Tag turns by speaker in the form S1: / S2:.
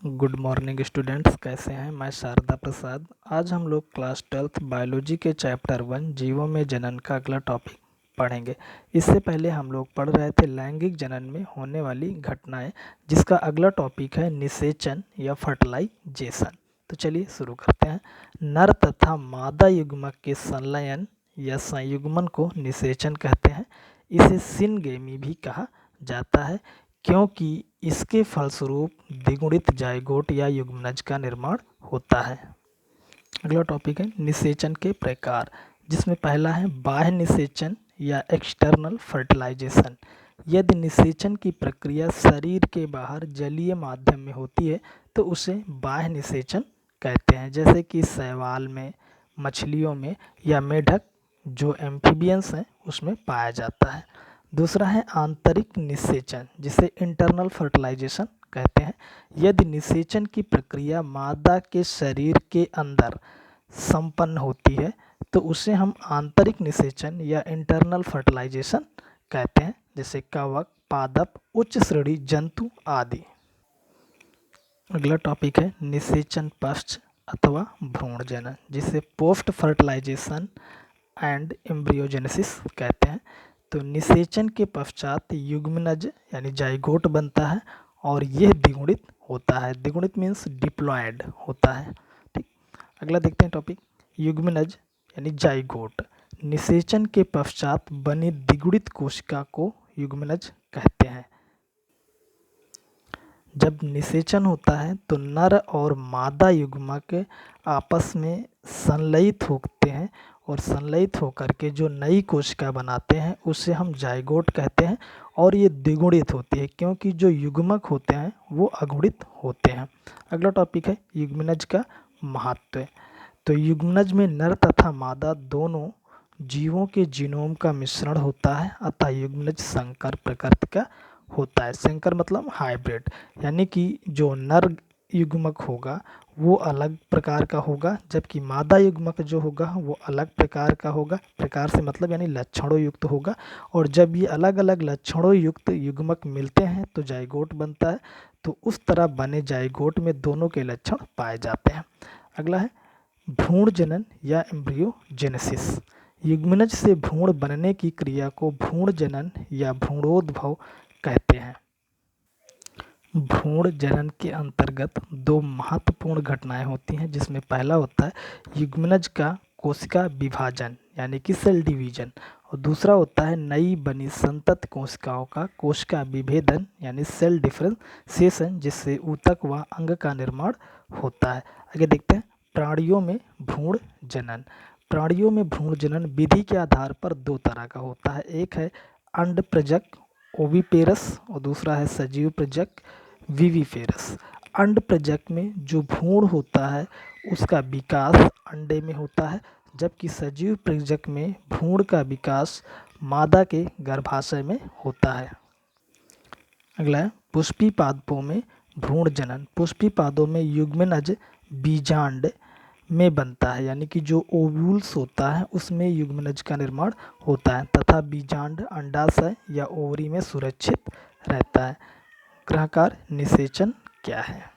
S1: Good morning students, कैसे हैं। मैं शारदा प्रसाद। आज हम लोग क्लास 12th बायोलॉजी के चैप्टर 1 जीवों में जनन का अगला टॉपिक पढ़ेंगे। इससे पहले हम लोग पढ़ रहे थे लैंगिक जनन में होने वाली घटनाएं, जिसका अगला टॉपिक है निषेचन या फर्टिलाइजेशन। तो चलिए शुरू करते हैं। नर तथा मादा युग्मक के संलयन या संयुग्मन को निषेचन कहते हैं। इसे सिनगेमी भी कहा जाता है, क्योंकि इसके फलस्वरूप द्विगुणित जाइगोट या युग्मनज का निर्माण होता है। अगला टॉपिक है निषेचन के प्रकार, जिसमें पहला है बाह्य निषेचन या एक्सटर्नल फर्टिलाइजेशन। यदि निषेचन की प्रक्रिया शरीर के बाहर जलीय माध्यम में होती है तो उसे बाह्य निषेचन कहते हैं, जैसे कि शैवाल में, मछलियों में या मेढक जो एम्फीबियंस हैं उसमें पाया जाता है। दूसरा है आंतरिक निषेचन, जिसे इंटरनल फर्टिलाइजेशन कहते हैं। यदि निषेचन की प्रक्रिया मादा के शरीर के अंदर संपन्न होती है तो उसे हम आंतरिक निषेचन या इंटरनल फर्टिलाइजेशन कहते हैं, जैसे कवक, पादप, उच्च श्रेणी जंतु आदि। अगला टॉपिक है निषेचन पश्च अथवा भ्रूण जनन, जिसे पोस्ट फर्टिलाइजेशन एंड एम्ब्रियोजेनेसिस कहते हैं। तो निषेचन के पश्चात युग्मनज यानी जाइगोट बनता है और यह द्विगुणित होता है। द्विगुणित मीन्स डिप्लॉयड होता है। ठीक, अगला देखते हैं टॉपिक युग्मनज यानी जाइगोट। निषेचन के पश्चात बनी द्विगुणित कोशिका को युग्मनज कहते हैं। जब निषेचन होता है तो नर और मादा युग्मक आपस में संलयित होते हैं और संलयित होकर के जो नई कोशिका बनाते हैं उसे हम जाइगोट कहते हैं, और ये द्विगुणित होती है क्योंकि जो युग्मक होते हैं वो अगुणित होते हैं। अगला टॉपिक है युग्मनज का महत्व। तो युग्मनज में नर तथा मादा दोनों जीवों के जीनोम का मिश्रण होता है, अतः युग्मनज संकर प्रकृति का होता है। संकर मतलब हाइब्रिड, यानी कि जो नर युग्मक होगा वो अलग प्रकार का होगा, जबकि मादा युग्मक जो होगा वो अलग प्रकार का होगा। प्रकार से मतलब यानी लक्षणों युक्त होगा, और जब ये अलग अलग लक्षणों युक्त युग्मक मिलते हैं तो जाइगोट बनता है। तो उस तरह बने जाइगोट में दोनों के लक्षण पाए जाते हैं। अगला है भ्रूण जनन या एम्ब्रियोजेनेसिस। युग्मनज से भ्रूण बनने की क्रिया को भ्रूण जनन या भ्रूणोद्भव कहते हैं। भ्रूण जनन के अंतर्गत दो महत्वपूर्ण घटनाएं होती हैं, जिसमें पहला होता है युग्मनज का कोशिका विभाजन यानी कि सेल डिवीजन, और दूसरा होता है नई बनी संतत कोशिकाओं का कोशिका विभेदन यानी सेल डिफरेंशिएशन, जिससे ऊतक व अंग का निर्माण होता है। आगे देखते हैं प्राणियों में भ्रूण जनन। प्राणियों में भ्रूण जनन विधि के आधार पर दो तरह का होता है। एक है अंडप्रजक ओविपेरस और दूसरा है सजीव प्रजक विविफेरस। अंडप्रजक में जो भ्रूण होता है उसका विकास अंडे में होता है, जबकि सजीव प्रजक में भ्रूण का विकास मादा के गर्भाशय में होता है। अगला है पुष्पी पादपों में भ्रूण जनन। पुष्पी पादों में युग्मनज बीजांड में बनता है, यानी कि जो ओव्यूल्स होता है उसमें युग्मनज का निर्माण होता है, तथा बीजांड अंडाशय या ओवरी में सुरक्षित रहता है। ग्रहकार निषेचन क्या है।